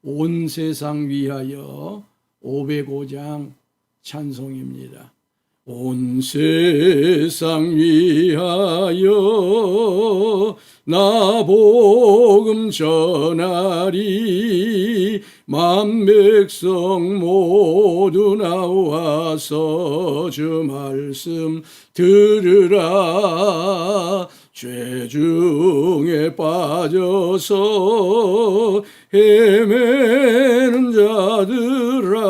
온 세상 위하여 505장 찬송입니다. 온 세상 위하여 나 복음 전하리 만 백성 모두 나와서 주 말씀 들으라. 죄 중에 빠져서 헤매는 자들아,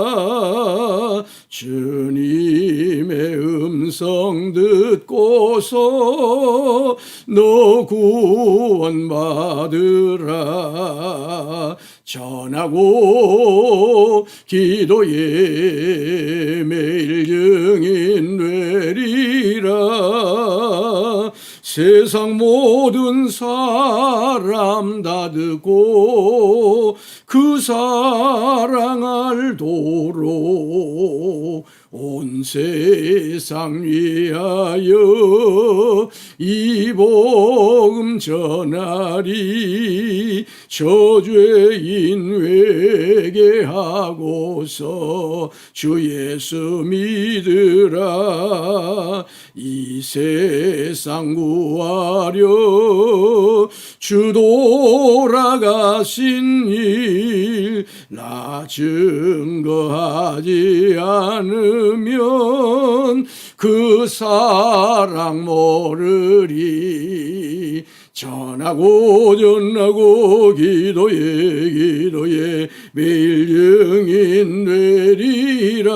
주님의 음성 듣고서 너 구원받으라. 전하고 기도에 매일 증인 되리라. 세상 모든 사람 다 듣고 그 사랑 알도록 온 세상 위하여 이 복음 전하리. 저죄인 회개하고서 주 예수 믿으라. 이 세상 구하려 주 돌아가신 일 나 증거하지 않으면 그 사랑 모르리. 전하고 기도에 매일 증인 되리라.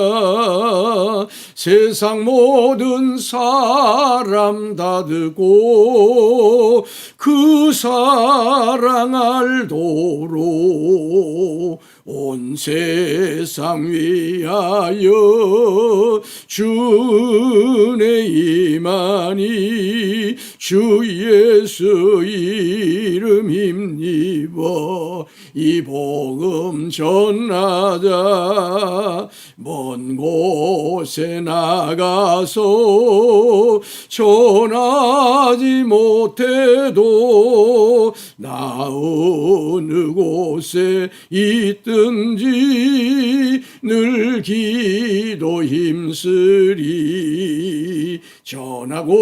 세상 모든 사람 다 듣고 그 사랑 알도록 온 세상 위하여 주의 임하니 주 예수 이름 힘입어 이 복음 전하자. 먼 곳에 나가서 전하지 못해도 나 어느 곳에 있든지 늘 기도 힘쓰리. 전하고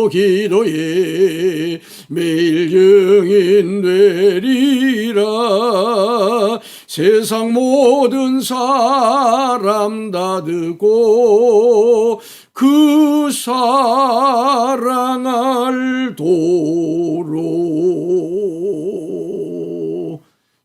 기도에 매일 증인 되리라. 세상 모든 사람 다 듣고 그 사랑 알도록.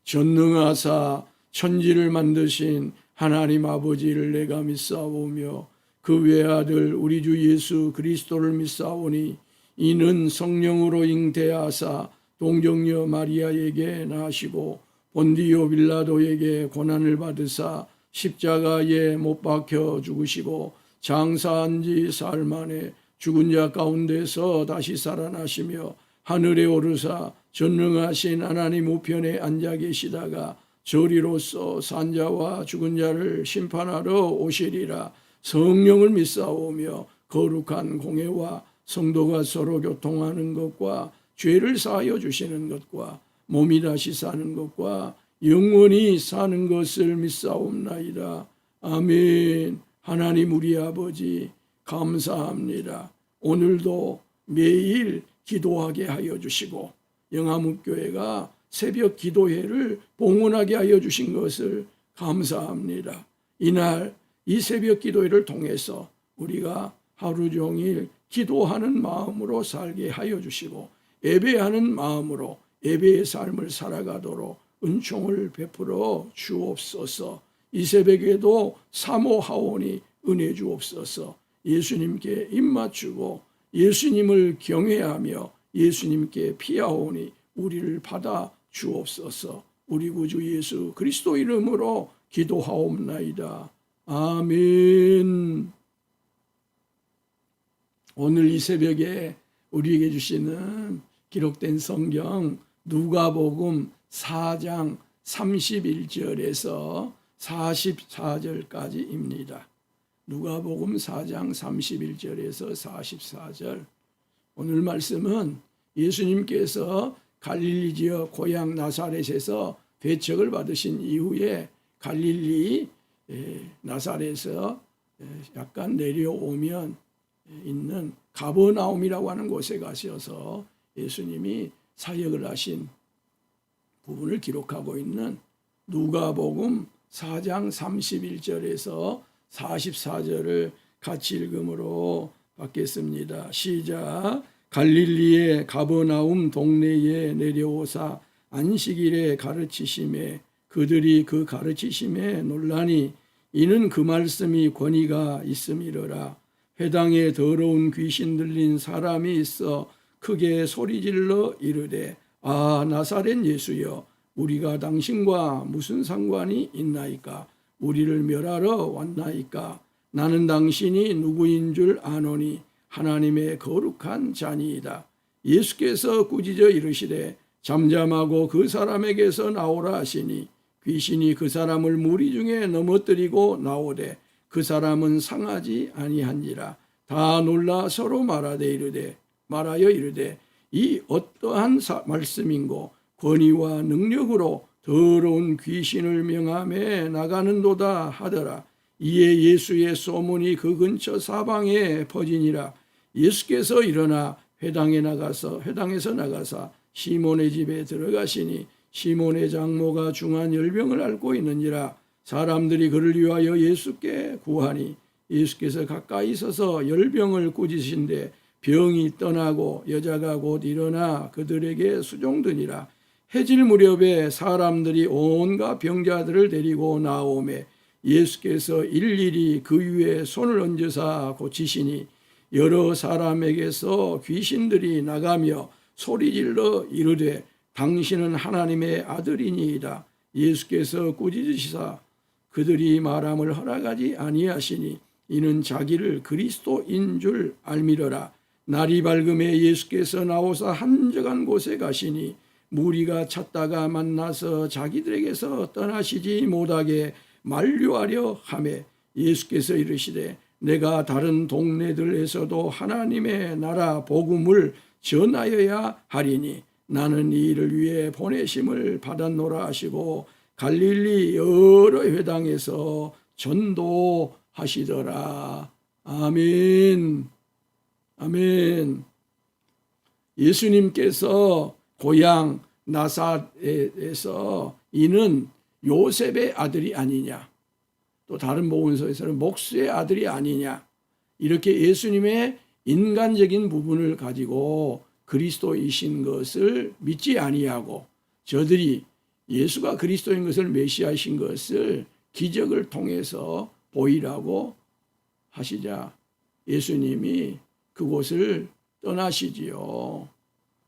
전능하사 천지를 만드신 하나님 아버지를 내가 믿사오며 그 외아들 우리 주 예수 그리스도를 믿사오니 이는 성령으로 잉태하사 동정녀 마리아에게 나시고 본디오 빌라도에게 고난을 받으사 십자가에 못 박혀 죽으시고 장사한 지 사흘 만에 죽은 자 가운데서 다시 살아나시며 하늘에 오르사 전능하신 하나님 우편에 앉아 계시다가 저리로서 산자와 죽은 자를 심판하러 오시리라. 성령을 믿사오며 거룩한 공회와 성도가 서로 교통하는 것과 죄를 사하여 주시는 것과 몸이 다시 사는 것과 영원히 사는 것을 믿사옵나이다. 아멘. 하나님 우리 아버지 감사합니다. 오늘도 매일 기도하게 하여 주시고 영암읍교회가 새벽 기도회를 봉헌하게 하여 주신 것을 감사합니다. 이날 이 새벽 기도회를 통해서 우리가 하루 종일 기도하는 마음으로 살게 하여 주시고 예배하는 마음으로 예배의 삶을 살아가도록 은총을 베풀어 주옵소서. 이 새벽에도 사모하오니 은혜 주옵소서. 예수님께 입맞추고 예수님을 경외하며 예수님께 피하오니 우리를 받아 주옵소서. 우리 구주 예수 그리스도 이름으로 기도하옵나이다. 아멘. 오늘 이 새벽에 우리에게 주시는 기록된 성경 누가복음 4장 31절에서 44절까지입니다. 누가복음 4장 31절에서 44절. 오늘 말씀은 예수님께서 갈릴리 지역 고향 나사렛에서 배척을 받으신 이후에 갈릴리 나사렛에서 약간 내려오면 있는 가버나움이라고 하는 곳에 가셔서 예수님이 사역을 하신 부분을 기록하고 있는 누가복음 4장 31절에서 44절을 같이 읽음으로 받겠습니다. 시작. 갈릴리의 가버나움 동네에 내려오사 안식일에 가르치심에 그들이 그 가르치심에 놀라니 이는 그 말씀이 권위가 있음이러라. 회당에 더러운 귀신 들린 사람이 있어 크게 소리질러 이르되 아 나사렛 예수여 우리가 당신과 무슨 상관이 있나이까? 우리를 멸하러 왔나이까? 나는 당신이 누구인 줄 아노니 하나님의 거룩한 자니이다. 예수께서 꾸짖어 이르시되 잠잠하고 그 사람에게서 나오라 하시니 귀신이 그 사람을 무리 중에 넘어뜨리고 나오되 그 사람은 상하지 아니한지라. 다 놀라 서로 말하여 이르되 이 어떠한 말씀인고 권위와 능력으로 더러운 귀신을 명함에 나가는도다 하더라. 이에 예수의 소문이 그 근처 사방에 퍼지니라. 예수께서 일어나 회당에서 나가사 시몬의 집에 들어가시니 시몬의 장모가 중한 열병을 앓고 있는지라. 사람들이 그를 위하여 예수께 구하니 예수께서 가까이 서서 열병을 꾸짖으신데 병이 떠나고 여자가 곧 일어나 그들에게 수종드니라. 해질 무렵에 사람들이 온갖 병자들을 데리고 나오매 예수께서 일일이 그 위에 손을 얹으사 고치시니 여러 사람에게서 귀신들이 나가며 소리질러 이르되 당신은 하나님의 아들이니이다. 예수께서 꾸짖으시사 그들이 말함을 허락하지 아니하시니 이는 자기를 그리스도인 줄 알미러라. 날이 밝음에 예수께서 나오사 한적한 곳에 가시니 무리가 찾다가 만나서 자기들에게서 떠나시지 못하게 만류하려 하매 예수께서 이르시되 내가 다른 동네들에서도 하나님의 나라 복음을 전하여야 하리니 나는 이 일을 위해 보내심을 받았노라 하시고 갈릴리 여러 회당에서 전도하시더라. 아멘. 아멘. 예수님께서 고향 나사렛에서 이는 요셉의 아들이 아니냐, 또 다른 복음서에서는 목수의 아들이 아니냐, 이렇게 예수님의 인간적인 부분을 가지고 그리스도이신 것을 믿지 아니하고 저들이 예수가 그리스도인 것을 메시아이신 것을 기적을 통해서 보이라고 하시자 예수님이 그곳을 떠나시지요.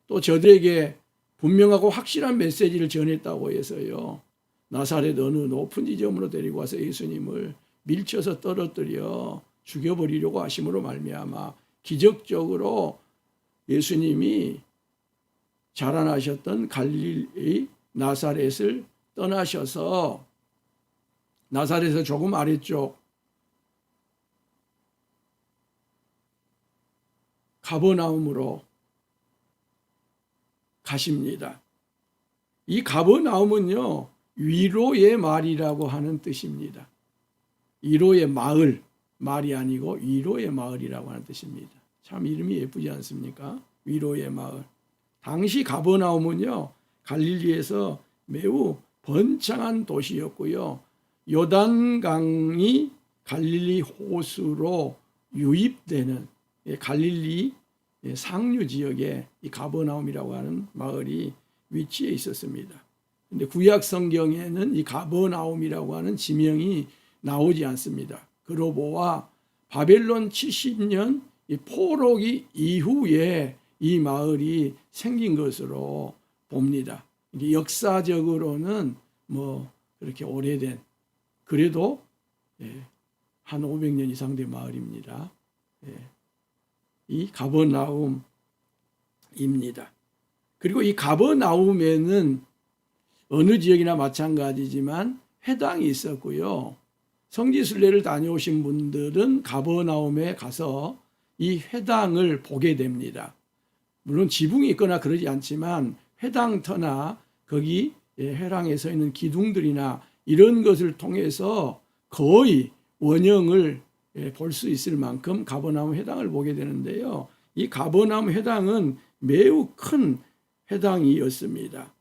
또 저들에게 분명하고 확실한 메시지를 전했다고 해서요, 나사렛 어느 높은 지점으로 데리고 와서 예수님을 밀쳐서 떨어뜨려 죽여버리려고 하심으로 말미암아 기적적으로 예수님이 자라나셨던 갈릴리 나사렛을 떠나셔서 나사렛에서 조금 아래쪽 가버나움으로 가십니다. 이 가버나움은요, 위로의 말이라고 하는 뜻입니다. 위로의 마을, 말이 아니고 위로의 마을이라고 하는 뜻입니다. 참 이름이 예쁘지 않습니까? 위로의 마을. 당시 가버나움은요, 갈릴리에서 매우 번창한 도시였고요. 요단강이 갈릴리 호수로 유입되는 갈릴리 상류 지역에 이 가버나움이라고 하는 마을이 위치해 있었습니다. 근데 구약 성경에는 이 가버나움이라고 하는 지명이 나오지 않습니다. 그로 보아 바벨론 70년 이 포로기 이후에 이 마을이 생긴 것으로 봅니다. 역사적으로는 뭐 그렇게 오래된, 그래도 한 500년 이상 된 마을입니다. 이 가버나움입니다. 그리고 이 가버나움에는 어느 지역이나 마찬가지지만 회당이 있었고요. 성지순례를 다녀오신 분들은 가버나움에 가서 이 회당을 보게 됩니다. 물론 지붕이 있거나 그러지 않지만 회당터나 거기 회랑에 서 있는 기둥들이나 이런 것을 통해서 거의 원형을 볼 수 있을 만큼 가버나움 회당을 보게 되는데요. 이 가버나움 회당은 매우 큰 회당이었습니다.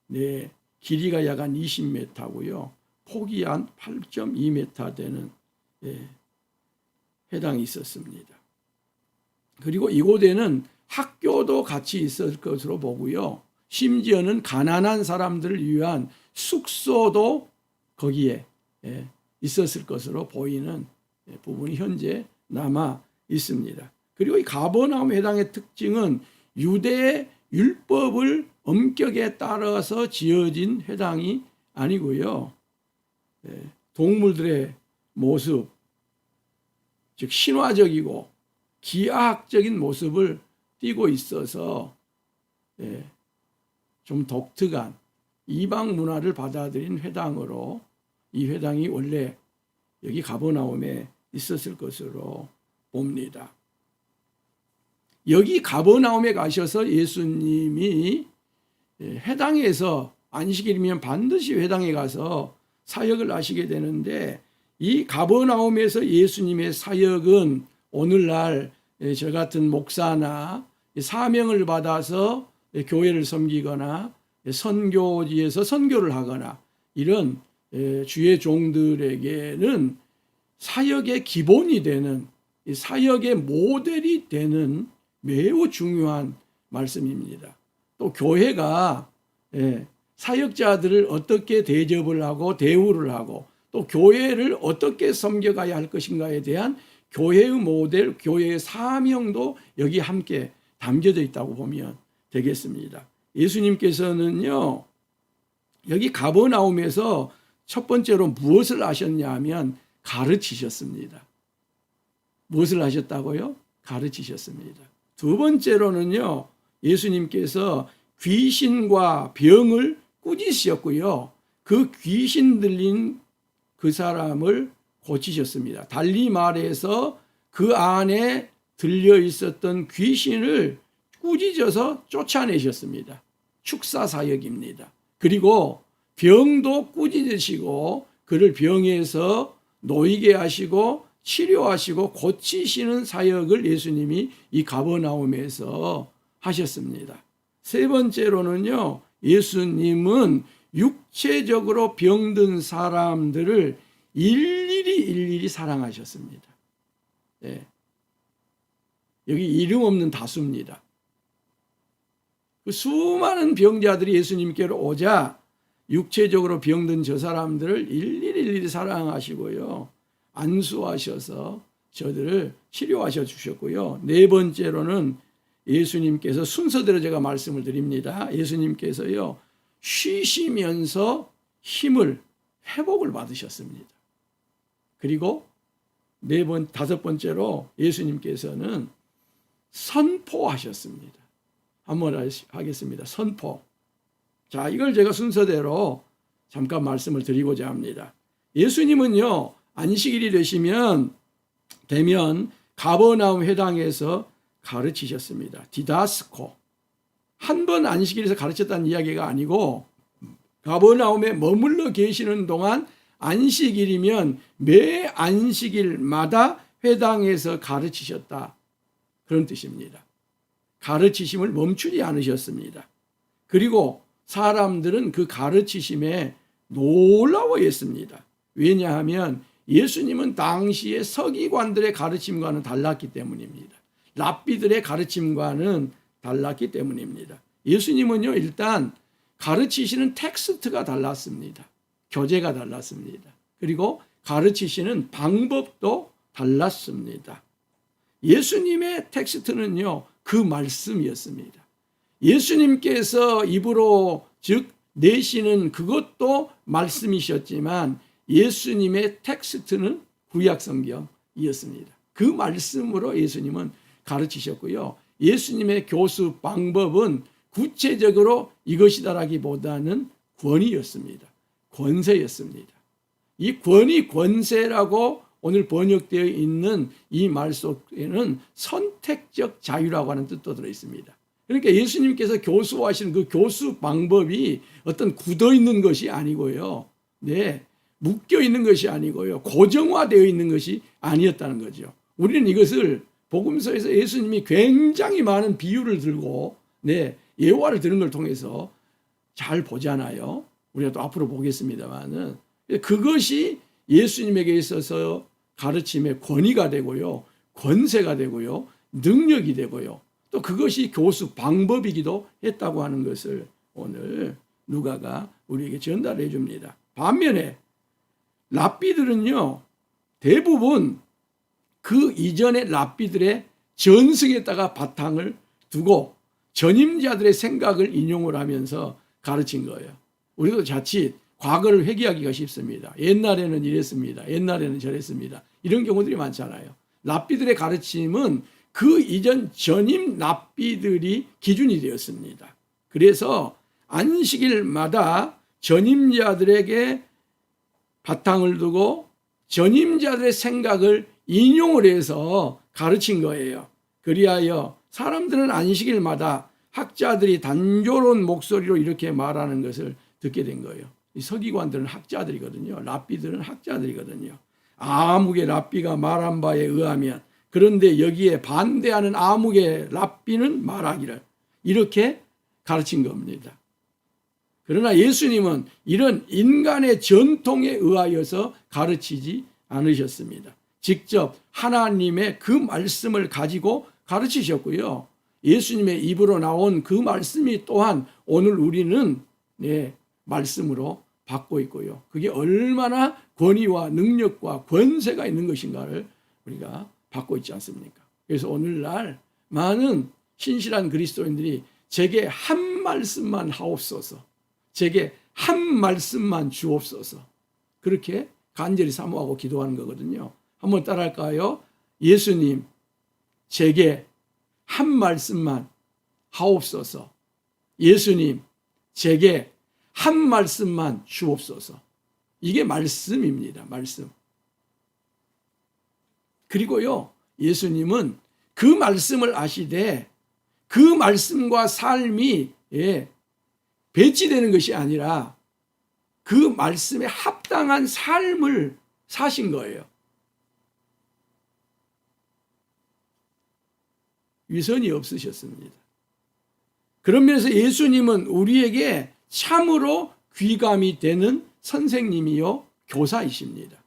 네, 길이가 약 한 20m고요. 폭이 한 8.2m 되는 회당이 있었습니다. 그리고 이곳에는 학교도 같이 있을 것으로 보고요. 심지어는 가난한 사람들을 위한 숙소도 거기에 있었을 것으로 보이는 부분이 현재 남아 있습니다. 그리고 이 가버나움 회당의 특징은 유대의 율법을 엄격에 따라서 지어진 회당이 아니고요. 동물들의 모습, 즉 신화적이고 기하학적인 모습을 띠고 있어서 좀 독특한 이방 문화를 받아들인 회당으로 이 회당이 원래 여기 가버나움에 있었을 것으로 봅니다. 여기 가버나움에 가셔서 예수님이 회당에서 안식일이면 반드시 회당에 가서 사역을 하시게 되는데, 이 가버나움에서 예수님의 사역은 오늘날 저 같은 목사나 사명을 받아서 교회를 섬기거나 선교지에서 선교를 하거나 이런 주의 종들에게는 사역의 기본이 되는, 사역의 모델이 되는 매우 중요한 말씀입니다. 또 교회가 사역자들을 어떻게 대접을 하고 대우를 하고 또 교회를 어떻게 섬겨가야 할 것인가에 대한 교회의 모델, 교회의 사명도 여기 함께 담겨져 있다고 보면 되겠습니다. 예수님께서는요, 여기 가버나움에서 첫 번째로 무엇을 하셨냐 하면 가르치셨습니다. 무엇을 하셨다고요? 가르치셨습니다. 두 번째로는요, 예수님께서 귀신과 병을 꾸짖으셨고요. 그 귀신 들린 그 사람을 고치셨습니다. 달리 말해서 그 안에 들려 있었던 귀신을 꾸짖어서 쫓아내셨습니다. 축사 사역입니다. 그리고 병도 꾸짖으시고 그를 병에서 놓이게 하시고 치료하시고 고치시는 사역을 예수님이 이 가버나움에서 하셨습니다. 세 번째로는요, 예수님은 육체적으로 병든 사람들을 일일이 사랑하셨습니다. 여기 이름 없는 다수입니다. 그 수많은 병자들이 예수님께로 오자 육체적으로 병든 저 사람들을 일일이 사랑하시고요, 안수하셔서 저들을 치료하셔 주셨고요. 네 번째로는 예수님께서 순서대로 제가 말씀을 드립니다. 예수님께서요, 쉬시면서 힘을 회복을 받으셨습니다. 그리고 다섯 번째로 예수님께서는 선포하셨습니다. 한번 하겠습니다. 선포. 자, 이걸 제가 순서대로 잠깐 말씀을 드리고자 합니다. 예수님은요, 안식일이 되면 가버나움 회당에서 가르치셨습니다. 디다스코. 한 번 안식일에서 가르쳤다는 이야기가 아니고 가버나움에 머물러 계시는 동안 안식일이면 매 안식일마다 회당에서 가르치셨다, 그런 뜻입니다. 가르치심을 멈추지 않으셨습니다. 그리고 사람들은 그 가르치심에 놀라워했습니다. 왜냐하면 예수님은 당시의 서기관들의 가르침과는 달랐기 때문입니다. 랍비들의 가르침과는 달랐기 때문입니다. 예수님은요, 일단 가르치시는 텍스트가 달랐습니다. 교재가 달랐습니다. 그리고 가르치시는 방법도 달랐습니다. 예수님의 텍스트는요, 그 말씀이었습니다. 예수님께서 입으로 즉 내시는 그것도 말씀이셨지만 예수님의 텍스트는 구약 성경이었습니다. 그 말씀으로 예수님은 가르치셨고요. 예수님의 교수 방법은 구체적으로 이것이다라기보다는 권위였습니다. 권세였습니다. 이 권위, 권세라고 오늘 번역되어 있는 이 말 속에는 선택적 자유라고 하는 뜻도 들어 있습니다. 그러니까 예수님께서 교수하시는 그 교수 방법이 어떤 굳어 있는 것이 아니고요. 네. 묶여 있는 것이 아니고요. 고정화되어 있는 것이 아니었다는 거죠. 우리는 이것을 복음서에서 예수님이 굉장히 많은 비유를 들고 네, 예화를 드는 걸 통해서 잘 보잖아요. 우리가 또 앞으로 보겠습니다만은 그것이 예수님에게 있어서 가르침의 권위가 되고요. 권세가 되고요. 능력이 되고요. 또 그것이 교수 방법이기도 했다고 하는 것을 오늘 누가가 우리에게 전달해 줍니다. 반면에 랍비들은요. 대부분 그 이전의 랍비들의 전승에다가 바탕을 두고 전임자들의 생각을 인용을 하면서 가르친 거예요. 우리도 자칫 과거를 회귀하기가 쉽습니다. 옛날에는 이랬습니다. 옛날에는 저랬습니다. 이런 경우들이 많잖아요. 랍비들의 가르침은 그 이전 전임 랍비들이 기준이 되었습니다. 그래서 안식일마다 전임자들에게 바탕을 두고 전임자들의 생각을 인용을 해서 가르친 거예요. 그리하여 사람들은 안식일마다 학자들이 단조로운 목소리로 이렇게 말하는 것을 듣게 된 거예요. 이 서기관들은 학자들이거든요. 랍비들은 학자들이거든요. 아무개 랍비가 말한 바에 의하면, 그런데 여기에 반대하는 아무개 랍비는 말하기를, 이렇게 가르친 겁니다. 그러나 예수님은 이런 인간의 전통에 의하여서 가르치지 않으셨습니다. 직접 하나님의 그 말씀을 가지고 가르치셨고요. 예수님의 입으로 나온 그 말씀이 또한 오늘 우리는 말씀으로 받고 있고요. 그게 얼마나 권위와 능력과 권세가 있는 것인가를 우리가 받고 있지 않습니까? 그래서 오늘날 많은 신실한 그리스도인들이 제게 한 말씀만 하옵소서, 제게 한 말씀만 주옵소서, 그렇게 간절히 사모하고 기도하는 거거든요. 한번 따라할까요? 예수님, 제게 한 말씀만 하옵소서. 예수님, 제게 한 말씀만 주옵소서. 이게 말씀입니다. 말씀. 그리고요, 예수님은 그 말씀을 아시되 그 말씀과 삶이 배치되는 것이 아니라 그 말씀에 합당한 삶을 사신 거예요. 위선이 없으셨습니다. 그런 면에서 예수님은 우리에게 참으로 귀감이 되는 선생님이요 교사이십니다.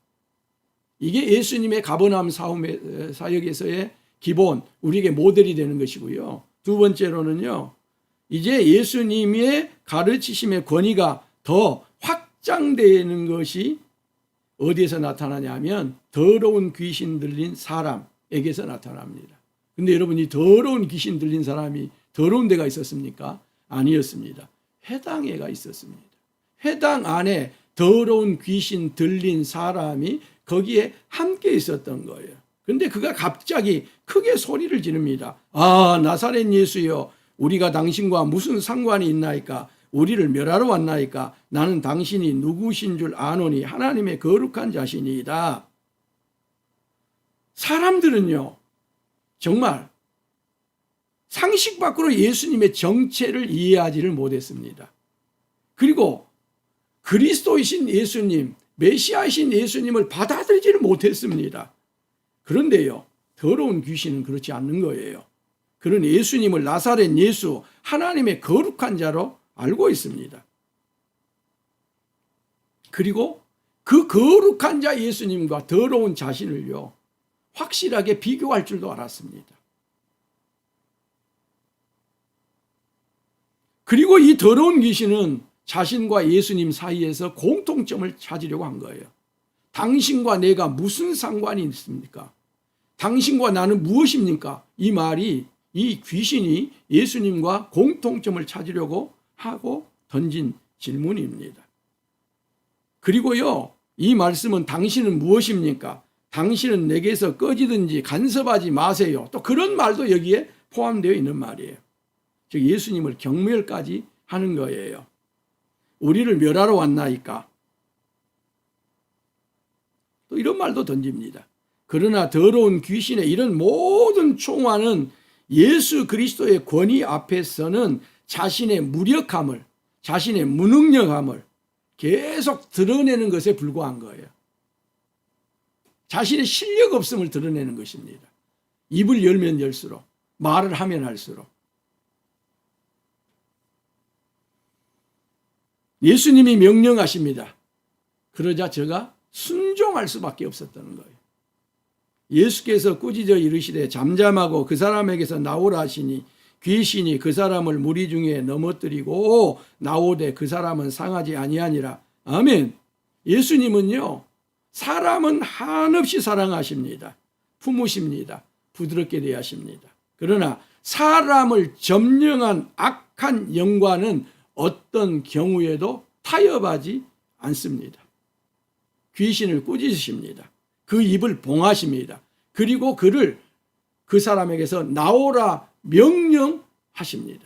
이게 예수님의 가버나움 사역에서의 기본, 우리에게 모델이 되는 것이고요. 두 번째로는요, 이제 예수님의 가르치심의 권위가 더 확장되는 것이 어디에서 나타나냐면 더러운 귀신 들린 사람에게서 나타납니다. 근데 여러분, 이 더러운 귀신 들린 사람이 더러운 데가 있었습니까? 아니었습니다. 회당에가 있었습니다. 회당 안에 더러운 귀신 들린 사람이 거기에 함께 있었던 거예요. 근데 그가 갑자기 크게 소리를 지릅니다. 아, 나사렛 예수여, 우리가 당신과 무슨 상관이 있나이까? 우리를 멸하러 왔나이까? 나는 당신이 누구신 줄 아노니 하나님의 거룩한 자신이다. 사람들은요, 정말 상식 밖으로 예수님의 정체를 이해하지를 못했습니다. 그리고 그리스도이신 예수님, 메시아이신 예수님을 받아들이지를 못했습니다. 그런데요, 더러운 귀신은 그렇지 않는 거예요. 그런 예수님을 나사렛 예수, 하나님의 거룩한 자로 알고 있습니다. 그리고 그 거룩한 자 예수님과 더러운 자신을요, 확실하게 비교할 줄도 알았습니다. 그리고 이 더러운 귀신은 자신과 예수님 사이에서 공통점을 찾으려고 한 거예요. 당신과 내가 무슨 상관이 있습니까? 당신과 나는 무엇입니까? 이 말이, 이 귀신이 예수님과 공통점을 찾으려고 하고 던진 질문입니다. 그리고요, 이 말씀은 당신은 무엇입니까? 당신은 내게서 꺼지든지 간섭하지 마세요. 또 그런 말도 여기에 포함되어 있는 말이에요. 즉 예수님을 경멸까지 하는 거예요. 우리를 멸하러 왔나이까? 또 이런 말도 던집니다. 그러나 더러운 귀신의 이런 모든 총화는 예수 그리스도의 권위 앞에서는 자신의 무력함을, 자신의 무능력함을 계속 드러내는 것에 불과한 거예요. 자신의 실력 없음을 드러내는 것입니다. 입을 열면 열수록, 말을 하면 할수록. 예수님이 명령하십니다. 그러자 저가 순종할 수밖에 없었다는 거예요. 예수께서 꾸짖어 이르시되 잠잠하고 그 사람에게서 나오라 하시니 귀신이 그 사람을 무리 중에 넘어뜨리고 나오되 그 사람은 상하지 아니하니라. 아멘. 예수님은요, 사람은 한없이 사랑하십니다. 품으십니다. 부드럽게 대하십니다. 그러나 사람을 점령한 악한 영과는 어떤 경우에도 타협하지 않습니다. 귀신을 꾸짖으십니다. 그 입을 봉하십니다. 그리고 그를 그 사람에게서 나오라 명령하십니다.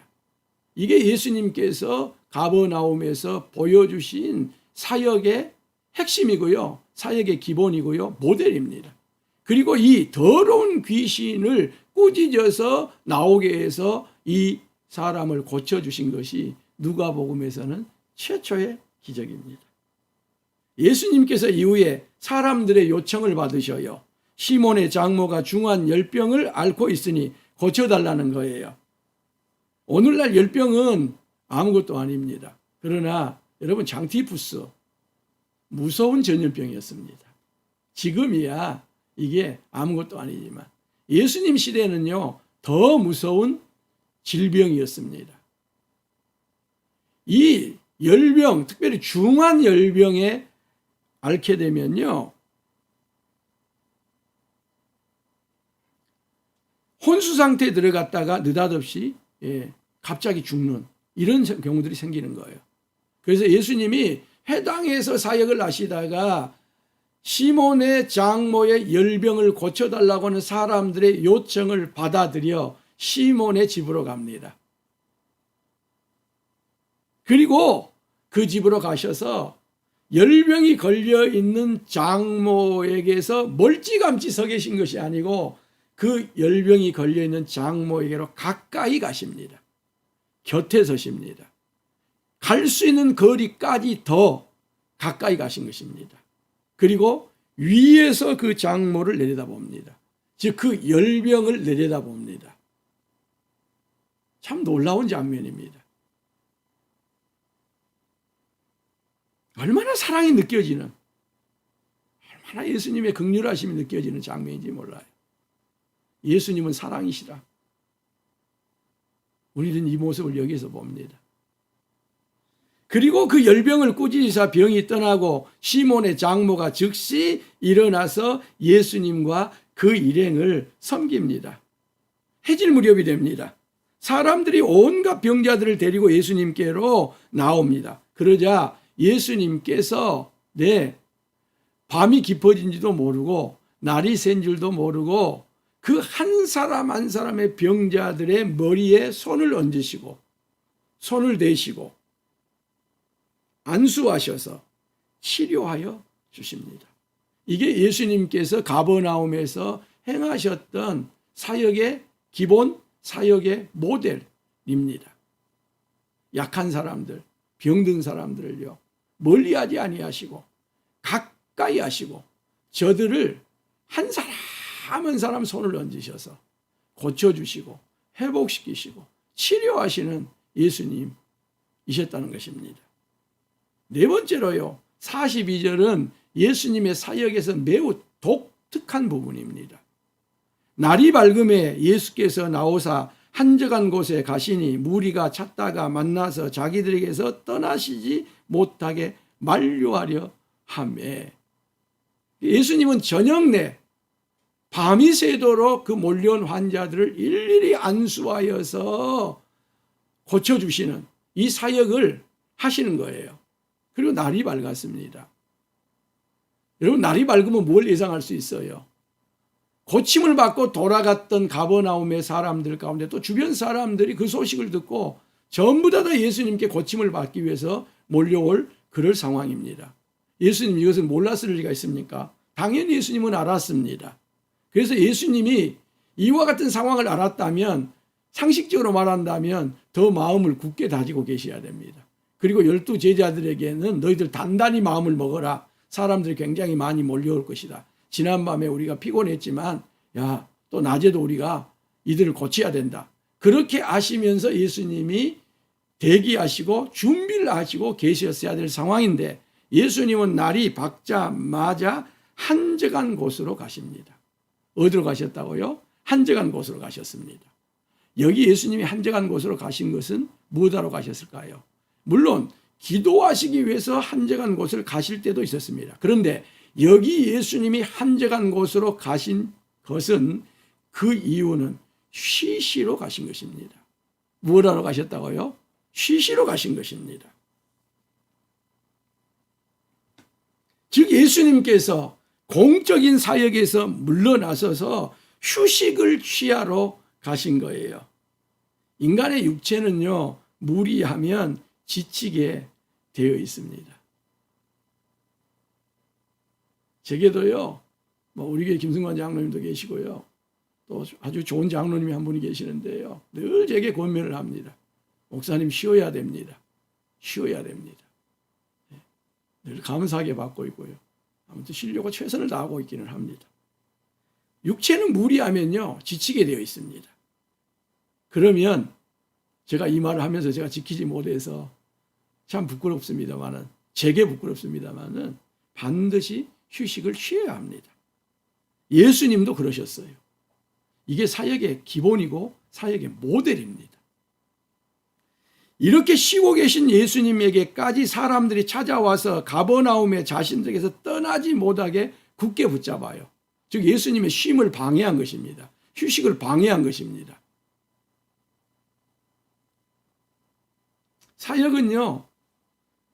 이게 예수님께서 가버나움에서 보여주신 사역의 핵심이고요. 사역의 기본이고요. 모델입니다. 그리고 이 더러운 귀신을 꾸짖어서 나오게 해서 이 사람을 고쳐주신 것이 누가복음에서는 최초의 기적입니다. 예수님께서 이후에 사람들의 요청을 받으셔요. 시몬의 장모가 중한 열병을 앓고 있으니 고쳐달라는 거예요. 오늘날 열병은 아무것도 아닙니다. 그러나 여러분, 장티푸스 무서운 전염병이었습니다. 지금이야 이게 아무것도 아니지만 예수님 시대는요, 더 무서운 질병이었습니다. 이 열병, 특별히 중한 열병에 앓게 되면요, 혼수 상태에 들어갔다가 느닷없이 갑자기 죽는 이런 경우들이 생기는 거예요. 그래서 예수님이 회당에서 사역을 하시다가 시몬의 장모의 열병을 고쳐달라고 하는 사람들의 요청을 받아들여 시몬의 집으로 갑니다. 그리고 그 집으로 가셔서 열병이 걸려있는 장모에게서 멀찌감치 서 계신 것이 아니고 그 열병이 걸려있는 장모에게로 가까이 가십니다. 곁에 서십니다. 갈 수 있는 거리까지 더 가까이 가신 것입니다. 그리고 위에서 그 장모를 내려다봅니다. 즉 그 열병을 내려다봅니다. 참 놀라운 장면입니다. 얼마나 사랑이 느껴지는, 얼마나 예수님의 긍휼하심이 느껴지는 장면인지 몰라요. 예수님은 사랑이시라. 우리는 이 모습을 여기서 봅니다. 그리고 그 열병을 꾸짖으사 병이 떠나고 시몬의 장모가 즉시 일어나서 예수님과 그 일행을 섬깁니다. 해질 무렵이 됩니다. 사람들이 온갖 병자들을 데리고 예수님께로 나옵니다. 그러자 예수님께서 밤이 깊어진지도 모르고 날이 샌 줄도 모르고 그 한 사람 한 사람의 병자들의 머리에 손을 얹으시고 손을 대시고 안수하셔서 치료하여 주십니다. 이게 예수님께서 가버나움에서 행하셨던 사역의 기본, 사역의 모델입니다. 약한 사람들, 병든 사람들을요, 멀리하지 아니하시고 가까이 하시고 저들을 한 사람 한 사람 손을 얹으셔서 고쳐주시고 회복시키시고 치료하시는 예수님이셨다는 것입니다. 네 번째로요, 42절은 예수님의 사역에서 매우 독특한 부분입니다. 날이 밝음에 예수께서 나오사 한적한 곳에 가시니 무리가 찾다가 만나서 자기들에게서 떠나시지 못하게 만류하려 하매. 예수님은 저녁 내 밤이 새도록 그 몰려온 환자들을 일일이 안수하여서 고쳐주시는 이 사역을 하시는 거예요. 그리고 날이 밝았습니다. 여러분, 날이 밝으면 뭘 예상할 수 있어요? 고침을 받고 돌아갔던 가버나움의 사람들 가운데 또 주변 사람들이 그 소식을 듣고 전부 다 예수님께 고침을 받기 위해서 몰려올 그럴 상황입니다. 예수님 이것을 몰랐을 리가 있습니까? 당연히 예수님은 알았습니다. 그래서 예수님이 이와 같은 상황을 알았다면 상식적으로 말한다면 더 마음을 굳게 다지고 계셔야 됩니다. 그리고 12제자들에게는 너희들 단단히 마음을 먹어라. 사람들이 굉장히 많이 몰려올 것이다. 지난밤에 우리가 피곤했지만 야, 또 낮에도 우리가 이들을 고쳐야 된다. 그렇게 아시면서 예수님이 대기하시고 준비를 하시고 계셨어야 될 상황인데 예수님은 날이 밝자마자 한적한 곳으로 가십니다. 어디로 가셨다고요? 한적한 곳으로 가셨습니다. 여기 예수님이 한적한 곳으로 가신 것은 무엇하러 가셨을까요? 물론 기도하시기 위해서 한적한 곳을 가실 때도 있었습니다. 그런데 여기 예수님이 한적한 곳으로 가신 것은 그 이유는 쉬시러 가신 것입니다. 무엇하러 가셨다고요? 쉬시러 가신 것입니다. 즉 예수님께서 공적인 사역에서 물러나서서 휴식을 취하러 가신 거예요. 인간의 육체는요, 무리하면 지치게 되어 있습니다. 제게도요, 우리 교회 김승관 장로님도 계시고요, 또 아주 좋은 장로님이 한 분이 계시는데요, 늘 제게 권면을 합니다. 목사님 쉬어야 됩니다. 쉬어야 됩니다. 늘 감사하게 받고 있고요. 아무튼 쉬려고 최선을 다하고 있기는 합니다. 육체는 무리하면요, 지치게 되어 있습니다. 그러면 제가 이 말을 하면서 제가 지키지 못해서 참 부끄럽습니다만은, 제게 부끄럽습니다만은 반드시 휴식을 취해야 합니다. 예수님도 그러셨어요. 이게 사역의 기본이고 사역의 모델입니다. 이렇게 쉬고 계신 예수님에게까지 사람들이 찾아와서 가버나움에 자신들에게서 떠나지 못하게 굳게 붙잡아요. 즉 예수님의 쉼을 방해한 것입니다. 휴식을 방해한 것입니다. 사역은요,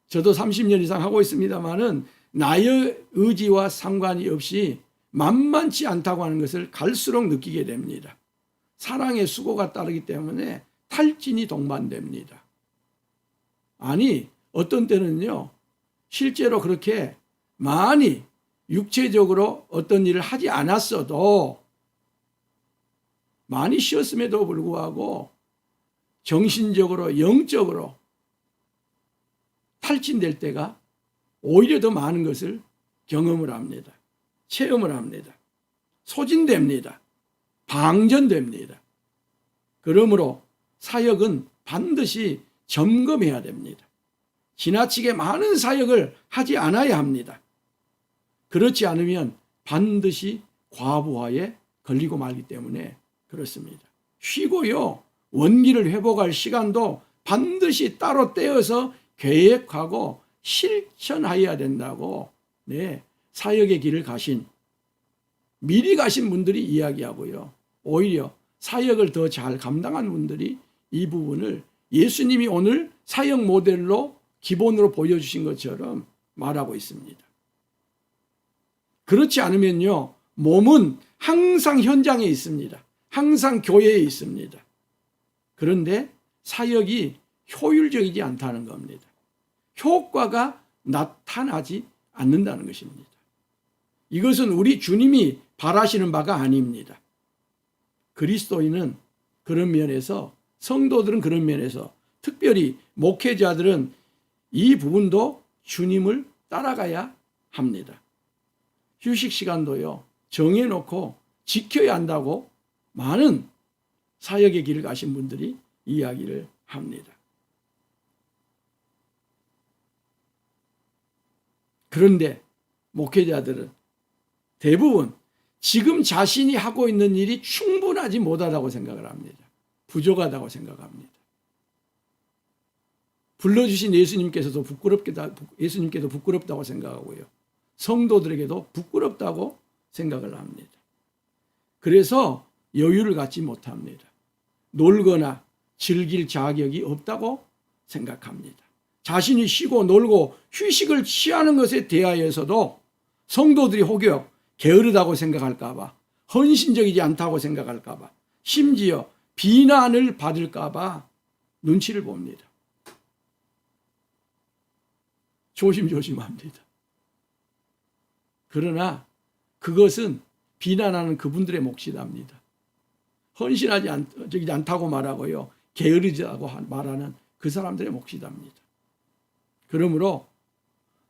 저도 30년 이상 하고 있습니다만은 나의 의지와 상관이 없이 만만치 않다고 하는 것을 갈수록 느끼게 됩니다. 사랑의 수고가 따르기 때문에 탈진이 동반됩니다. 아니, 어떤 때는요, 실제로 그렇게 많이 육체적으로 어떤 일을 하지 않았어도 많이 쉬었음에도 불구하고 정신적으로, 영적으로 탈진될 때가 오히려 더 많은 것을 경험을 합니다. 체험을 합니다. 소진됩니다. 방전됩니다. 그러므로 사역은 반드시 점검해야 됩니다. 지나치게 많은 사역을 하지 않아야 합니다. 그렇지 않으면 반드시 과부하에 걸리고 말기 때문에 그렇습니다. 쉬고요, 원기를 회복할 시간도 반드시 따로 떼어서 계획하고 실천해야 된다고 사역의 길을 가신, 미리 가신 분들이 이야기하고요. 오히려 사역을 더 잘 감당한 분들이 이 부분을 예수님이 오늘 사역 모델로 기본으로 보여주신 것처럼 말하고 있습니다. 그렇지 않으면요, 몸은 항상 현장에 있습니다. 항상 교회에 있습니다. 그런데 사역이 효율적이지 않다는 겁니다. 효과가 나타나지 않는다는 것입니다. 이것은 우리 주님이 바라시는 바가 아닙니다. 그리스도인은 그런 면에서, 성도들은 그런 면에서, 특별히 목회자들은 이 부분도 주님을 따라가야 합니다. 휴식 시간도요, 정해놓고 지켜야 한다고 많은 사역의 길을 가신 분들이 이야기를 합니다. 그런데 목회자들은 대부분 지금 자신이 하고 있는 일이 충분하지 못하다고 생각을 합니다. 부족하다고 생각합니다. 불러주신 예수님께서도 부끄럽다고 생각하고요. 성도들에게도 부끄럽다고 생각을 합니다. 그래서 여유를 갖지 못합니다. 놀거나 즐길 자격이 없다고 생각합니다. 자신이 쉬고 놀고 휴식을 취하는 것에 대하여서도 성도들이 혹여 게으르다고 생각할까 봐, 헌신적이지 않다고 생각할까 봐, 심지어 비난을 받을까 봐 눈치를 봅니다. 조심조심합니다. 그러나 그것은 비난하는 그분들의 몫이랍니다. 헌신하지 않다고 말하고요. 게으르다고 말하는 그 사람들의 몫이답니다. 그러므로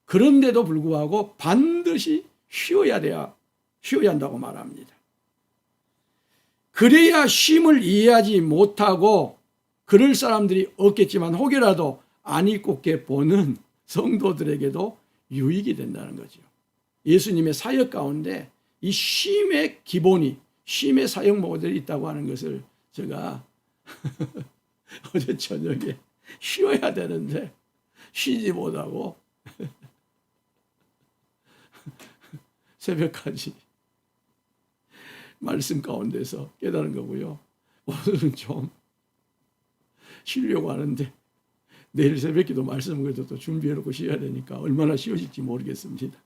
그런데도 불구하고 반드시 쉬어야 한다고 말합니다. 그래야 쉼을 이해하지 못하고 그럴 사람들이 없겠지만 혹여라도 안이 꽂게 보는 성도들에게도 유익이 된다는 거죠. 예수님의 사역 가운데 이 쉼의 기본이, 쉼의 사역 모델이 있다고 하는 것을 제가 어제 저녁에 쉬어야 되는데 쉬지 못하고 새벽까지 말씀 가운데서 깨달은 거고요. 오늘은 좀 쉬려고 하는데 내일 새벽기도 말씀 그래도 또 준비해놓고 쉬어야 되니까 얼마나 쉬워질지 모르겠습니다.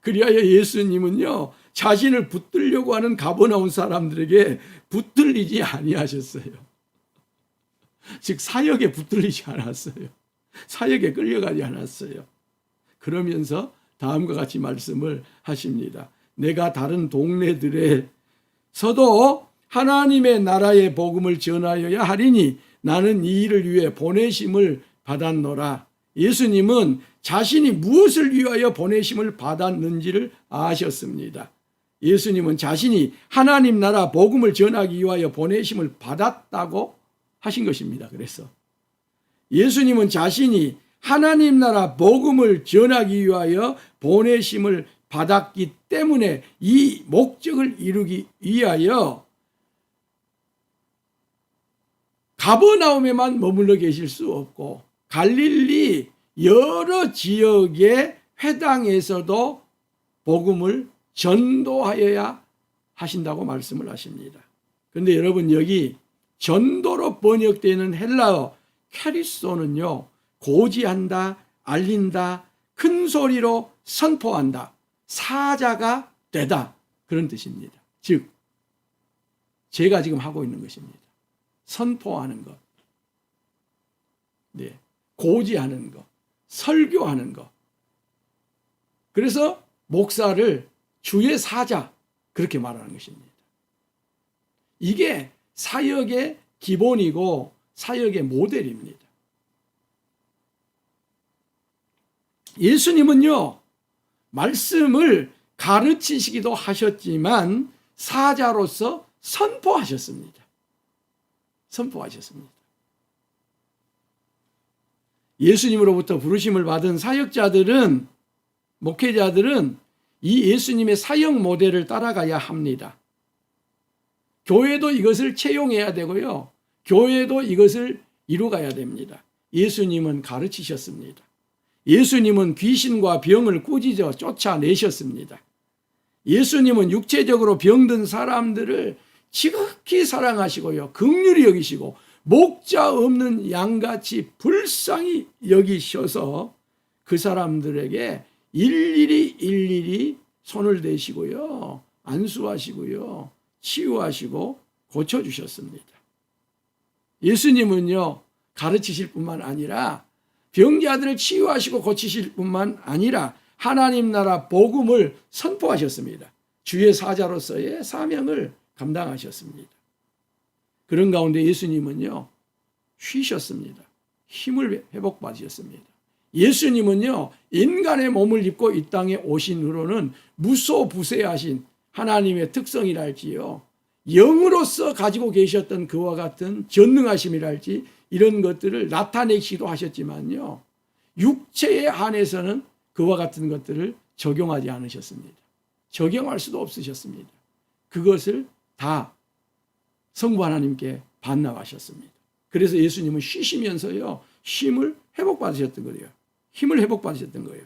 그리하여 예수님은요, 자신을 붙들려고 하는 가버나움 사람들에게 붙들리지 아니하셨어요. 즉 사역에 붙들리지 않았어요. 사역에 끌려가지 않았어요. 그러면서 다음과 같이 말씀을 하십니다. 내가 다른 동네들에서도 하나님의 나라의 복음을 전하여야 하리니 나는 이 일을 위해 보내심을 받았노라. 예수님은 자신이 무엇을 위하여 보내심을 받았는지를 아셨습니다. 예수님은 자신이 하나님 나라 복음을 전하기 위하여 보내심을 받았다고 하신 것입니다. 그래서 예수님은 자신이 하나님 나라 복음을 전하기 위하여 보내심을 받았기 때문에 이 목적을 이루기 위하여 가버나움에만 머물러 계실 수 없고 갈릴리 여러 지역의 회당에서도 복음을 전도하여야 하신다고 말씀을 하십니다. 그런데 여러분 여기 전도로 번역되는 헬라어 캐리스토는요, 고지한다, 알린다, 큰 소리로 선포한다, 사자가 되다, 그런 뜻입니다. 즉 제가 지금 하고 있는 것입니다. 선포하는 것, 네, 고지하는 것, 설교하는 것. 그래서 목사를 주의 사자 그렇게 말하는 것입니다. 이게 사역의 기본이고 사역의 모델입니다. 예수님은요, 말씀을 가르치시기도 하셨지만 사자로서 선포하셨습니다. 선포하셨습니다. 예수님으로부터 부르심을 받은 사역자들은, 목회자들은 이 예수님의 사역 모델을 따라가야 합니다. 교회도 이것을 채용해야 되고요. 교회도 이것을 이루어가야 됩니다. 예수님은 가르치셨습니다. 예수님은 귀신과 병을 꾸짖어 쫓아내셨습니다. 예수님은 육체적으로 병든 사람들을 지극히 사랑하시고요. 긍휼히 여기시고 목자 없는 양같이 불쌍히 여기셔서 그 사람들에게 일일이 손을 대시고요. 안수하시고요. 치유하시고 고쳐주셨습니다. 예수님은요, 가르치실 뿐만 아니라 병자들을 치유하시고 고치실 뿐만 아니라 하나님 나라 복음을 선포하셨습니다. 주의 사자로서의 사명을 감당하셨습니다. 그런 가운데 예수님은요, 쉬셨습니다. 힘을 회복받으셨습니다. 예수님은요, 인간의 몸을 입고 이 땅에 오신 후로는 무소부세하신 하나님의 특성이랄지요, 영으로서 가지고 계셨던 그와 같은 전능하심이랄지 이런 것들을 나타내기도 하셨지만요, 육체에 한해서는 그와 같은 것들을 적용하지 않으셨습니다. 적용할 수도 없으셨습니다. 그것을 다 성부 하나님께 반납하셨습니다. 그래서 예수님은 쉬시면서요, 힘을 회복받으셨던 거예요. 힘을 회복받으셨던 거예요.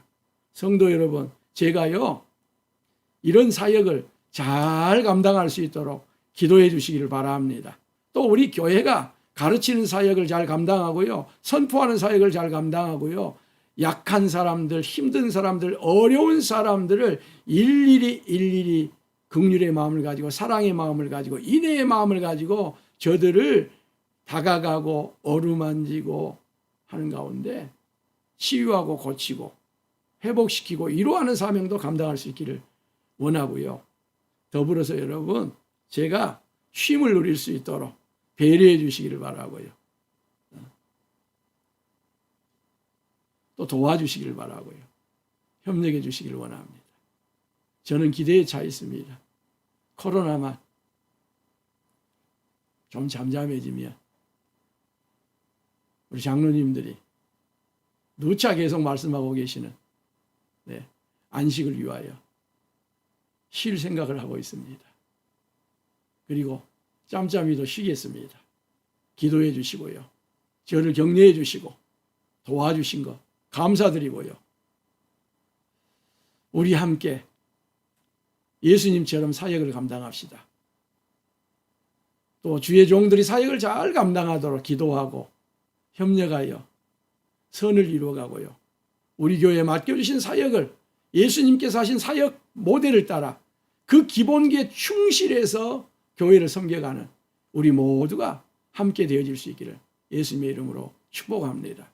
성도 여러분, 제가요, 이런 사역을 잘 감당할 수 있도록 기도해 주시기를 바랍니다. 또 우리 교회가 가르치는 사역을 잘 감당하고요, 선포하는 사역을 잘 감당하고요, 약한 사람들, 힘든 사람들, 어려운 사람들을 일일이 긍휼의 마음을 가지고 사랑의 마음을 가지고 인애의 마음을 가지고 저들을 다가가고 어루만지고 하는 가운데 치유하고 고치고 회복시키고 이루하는 사명도 감당할 수 있기를 원하고요. 더불어서 여러분 제가 쉼을 누릴 수 있도록 배려해 주시기를 바라고요. 또 도와주시기를 바라고요. 협력해 주시기를 원합니다. 저는 기대에 차 있습니다. 코로나만 좀 잠잠해지면 우리 장로님들이 누차 계속 말씀하고 계시는 안식을 위하여 쉴 생각을 하고 있습니다. 그리고 짬짬이도 쉬겠습니다. 기도해 주시고요. 저를 격려해 주시고 도와주신 것 감사드리고요. 우리 함께 예수님처럼 사역을 감당합시다. 또 주의 종들이 사역을 잘 감당하도록 기도하고 협력하여 선을 이루어가고요. 우리 교회에 맡겨주신 사역을 예수님께서 하신 사역 모델을 따라 그 기본기에 충실해서 교회를 섬겨가는 우리 모두가 함께 되어질 수 있기를 예수님의 이름으로 축복합니다.